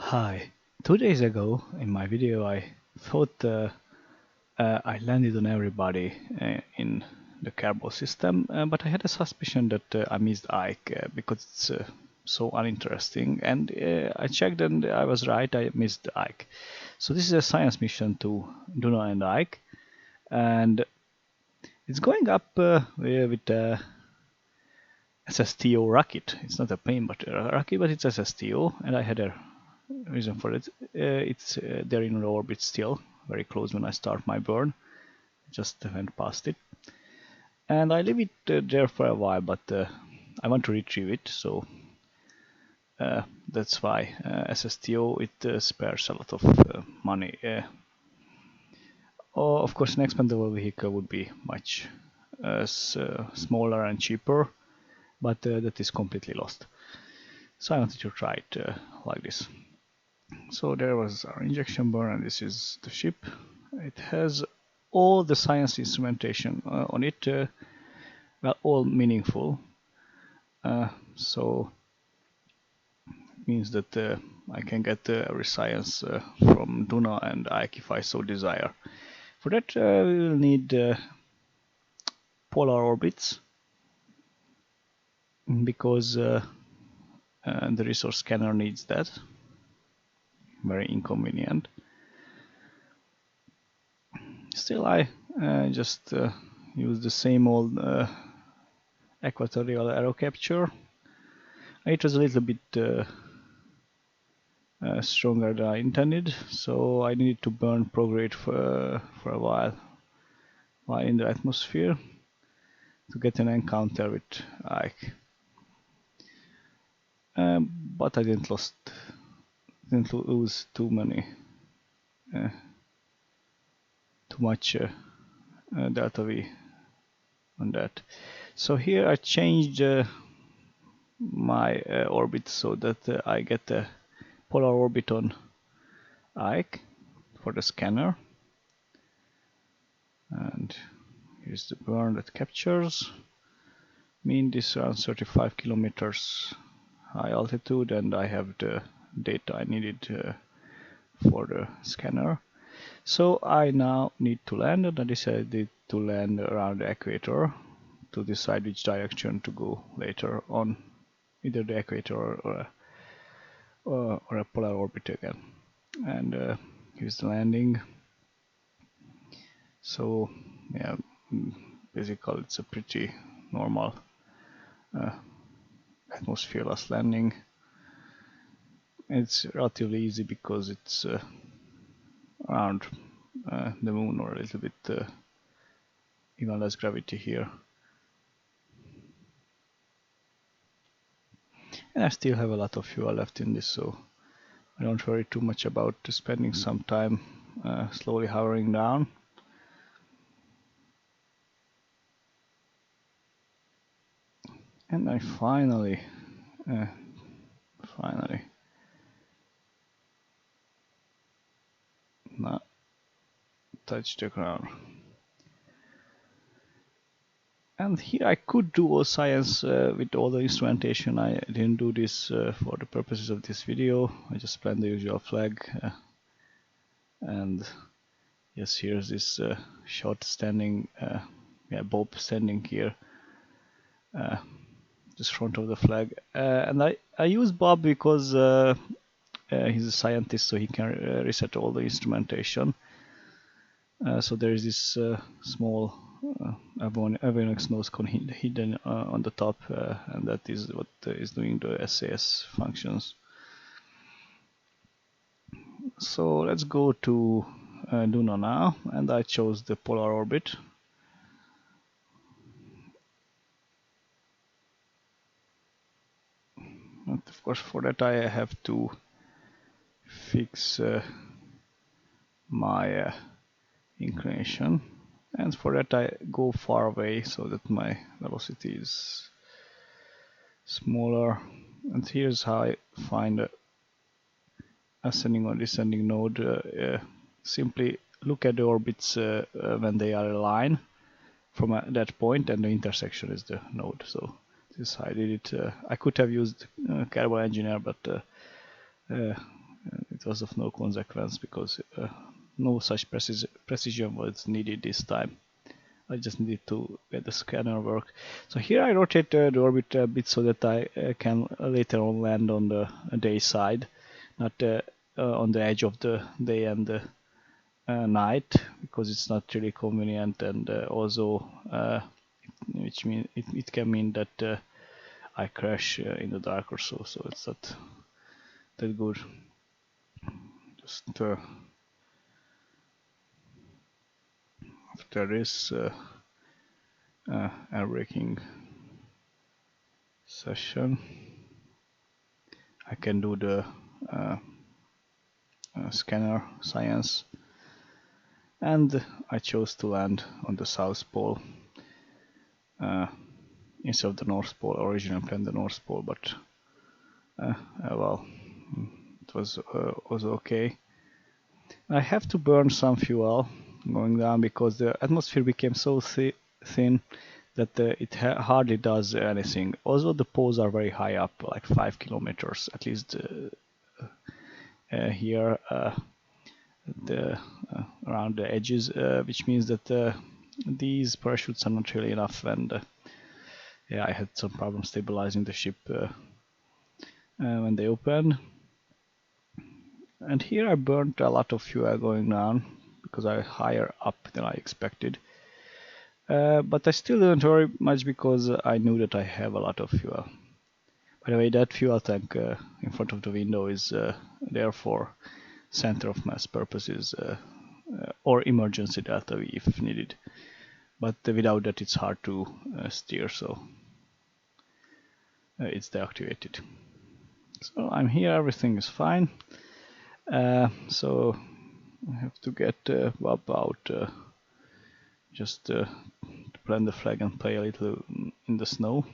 Hi. 2 days ago in my video I thought I landed on everybody in the Kerbal system, but I had a suspicion that I missed Ike because it's so uninteresting, and I checked and I was right, I missed Ike. So this is a science mission to Duna and Ike, and it's going up with SSTO rocket. It's not a plane but a rocket, but it's SSTO, and I had a reason for it. It's they're in orbit still, very close when I start my burn. Just went past it, and I leave it there for a while, but I want to retrieve it, so that's why SSTO it spares a lot of money. Of course, an expendable vehicle would be much smaller and cheaper, but that is completely lost. So I wanted to try it like this. So there was our injection burn, and this is the ship. It has all the science instrumentation on it, well, all meaningful. So it means that I can get every science from Duna and Ike if I so desire. For that we will need polar orbits, because the resource scanner needs that. Very inconvenient. Still, I just use the same old equatorial arrow capture. It was a little bit stronger than I intended, so I needed to burn prograde for a while in the atmosphere to get an encounter with Ike. But I didn't lose too much delta V on that. So here I changed my orbit so that I get a polar orbit on Ike for the scanner, and here's the burn that captures. Mean this around 35 kilometers high altitude, and I have the data I needed for the scanner. So I now need to land, and I decided to land around the equator to decide which direction to go later on, either the equator or a polar orbit again. And here's the landing. So yeah, basically it's a pretty normal atmosphereless landing. It's relatively easy because it's around the moon, or a little bit even less gravity here. And I still have a lot of fuel left in this, so I don't worry too much about spending some time slowly hovering down. And I finally now touch the ground. And here I could do all science with all the instrumentation. I didn't do this for the purposes of this video. I just planned the usual flag. And yes, here's this shot standing, Bob standing here, just front of the flag. And I use Bob because he's a scientist, so he can reset all the instrumentation. So there is this small avionics nose cone hidden on the top, and that is what is doing the SAS functions. So let's go to Duna now, and I chose the polar orbit. And of course, for that I have to fix my inclination, and for that I go far away so that my velocity is smaller. And here's how I find a ascending or descending node. Simply look at the orbits when they are aligned from that point, and the intersection is the node. So this is how I did it. I could have used Kerbal Engineer, but it was of no consequence because no such precision was needed this time. I just needed to get the scanner work. So here I rotate the orbit a bit so that I can later on land on the day side, not on the edge of the day and the night, because it's not really convenient, and also which mean it can mean that I crash in the dark or so. So it's not that good. Just after this air braking session, I can do the scanner science, and I chose to land on the South Pole instead of the North Pole. Originally planned the North Pole, but well, it was also okay. I have to burn some fuel going down because the atmosphere became so thin that it hardly does anything. Also, the poles are very high up, like 5 kilometers at least here around the edges, which means that these parachutes are not really enough, and yeah, I had some problem stabilizing the ship when they opened. And here I burned a lot of fuel going down because I higher up than I expected. But I still didn't worry much because I knew that I have a lot of fuel. By the way, that fuel tank in front of the window is there for center of mass purposes or emergency delta V if needed. But without that it's hard to steer, so it's deactivated. So I'm here, everything is fine. So I have to get Bob out just to plant the flag and play a little in the snow.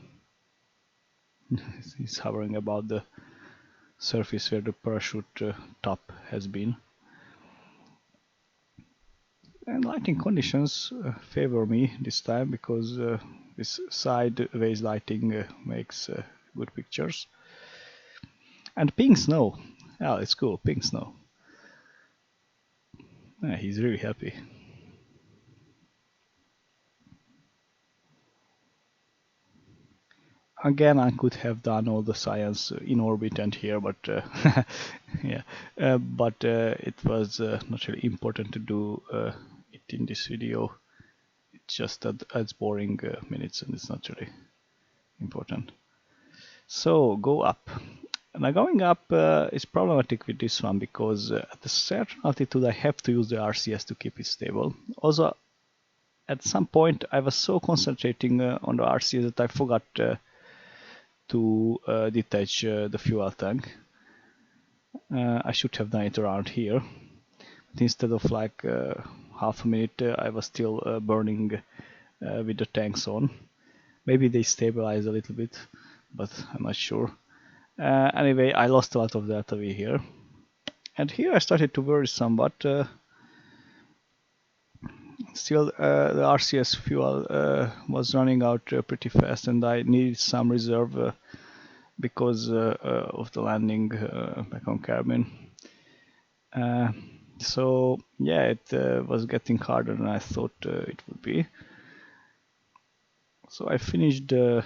He's hovering about the surface where the parachute top has been. And lighting conditions favor me this time because this sideways lighting makes good pictures. And pink snow. Oh, it's cool, pink snow. Yeah, he's really happy. Again, I could have done all the science in orbit and here, but yeah, but it was not really important to do it in this video. It's just that adds boring minutes, and it's not really important. So go up. Now going up is problematic with this one because at a certain altitude I have to use the RCS to keep it stable. Also, at some point I was so concentrating on the RCS that I forgot to detach the fuel tank. I should have done it around here. But instead of like half a minute, I was still burning with the tanks on. Maybe they stabilized a little bit, but I'm not sure. Anyway, I lost a lot of delta V here. And here I started to worry somewhat. Still, the RCS fuel was running out pretty fast, and I needed some reserve because of the landing back on Carbon. So yeah, it was getting harder than I thought it would be. So I finished the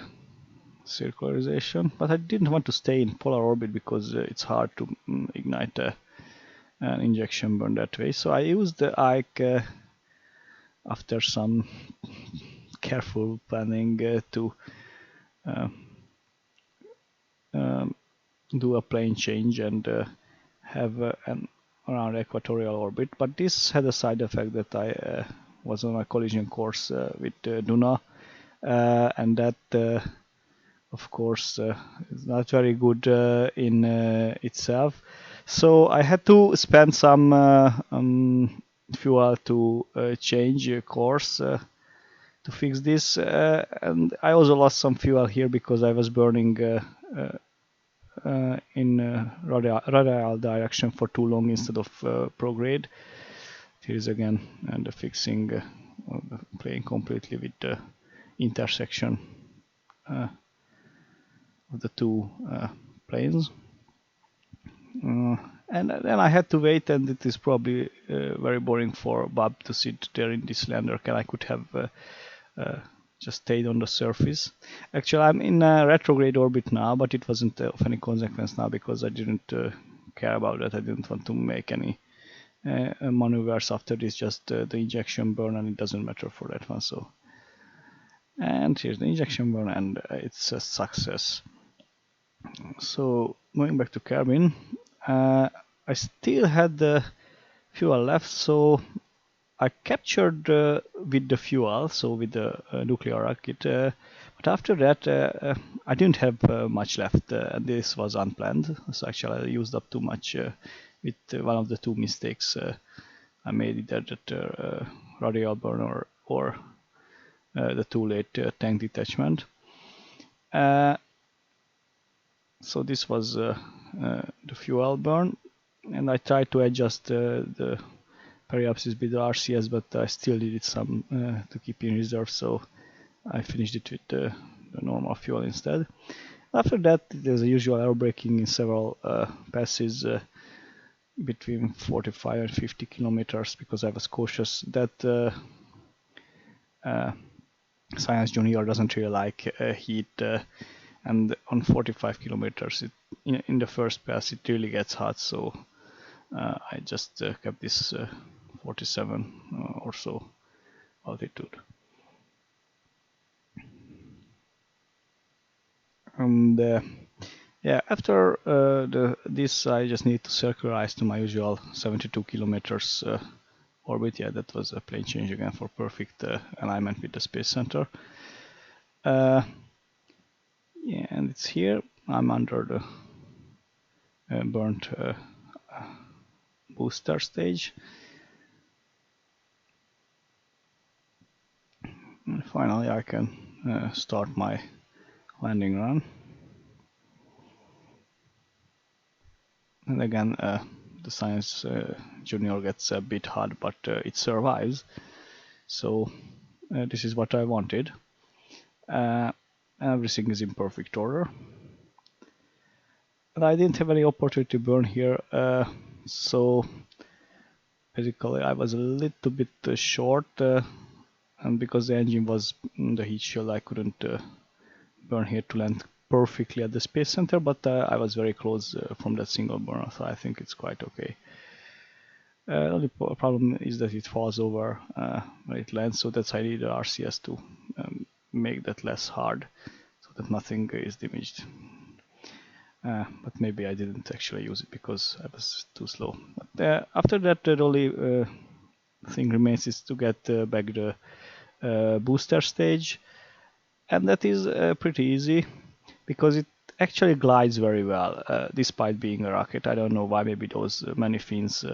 circularization, but I didn't want to stay in polar orbit because it's hard to ignite an injection burn that way. So I used the Ike after some careful planning to do a plane change and have an around equatorial orbit. But this had a side effect that I was on a collision course with Duna, and that of course is not very good in itself. So I had to spend some fuel to change course to fix this, and I also lost some fuel here because I was burning in radial direction for too long instead of prograde. Here is again and fixing playing completely with the intersection of the two planes. And And then I had to wait, and it is probably very boring for Bob to sit there in this lander. I could have just stayed on the surface. Actually, I'm in a retrograde orbit now, but it wasn't of any consequence now because I didn't care about that. I didn't want to make any maneuvers after this, just the injection burn, and it doesn't matter for that one. So, and here's the injection burn, and it's a success. So going back to cabin, I still had the fuel left, so I captured with the fuel, so with the nuclear rocket. But after that, I didn't have much left, and this was unplanned. So actually, I used up too much with one of the two mistakes I made, either that radial burn or the too late tank detachment. So this was the fuel burn, and I tried to adjust the periapsis with the RCS, but I still needed some to keep in reserve, so I finished it with the normal fuel instead. After that, there's a usual air braking in several passes between 45 and 50 kilometers because I was cautious that Science Junior doesn't really like heat, and on 45 kilometers in the first pass it really gets hot, so I just kept this 47 or so altitude. And yeah, after this I just need to circularize to my usual 72 kilometers orbit. Yeah, that was a plane change again for perfect alignment with the Space Center. Yeah, and it's here. I'm under the burnt booster stage. And finally I can start my landing run. And again, the Science Junior gets a bit hard, but it survives. So this is what I wanted. Everything is in perfect order. And I didn't have any opportunity to burn here, so basically I was a little bit short, and because the engine was in the heat shield, I couldn't burn here to land perfectly at the Space Center, but I was very close from that single burn, so I think it's quite okay. The only problem is that it falls over when it lands, so that's why I need the RCS to make that less hard, so that nothing is damaged. But maybe I didn't actually use it because I was too slow. But after that, the only thing remains is to get back the booster stage, and that is pretty easy because it actually glides very well despite being a rocket. I don't know why. Maybe those many fins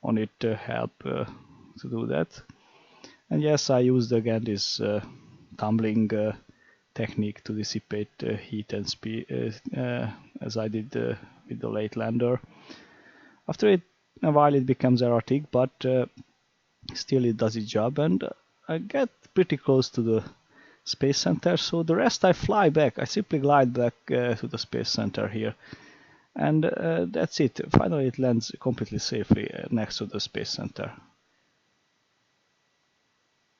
on it help to do that. And yes, I used again this tumbling technique to dissipate heat and speed as I did with the late lander. After a while it becomes erratic, but still it does its job, and I get pretty close to the Space Center, so the rest I fly back. I simply glide back to the Space Center here, and that's it. Finally it lands completely safely next to the Space Center.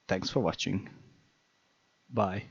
Thanks for watching. Bye.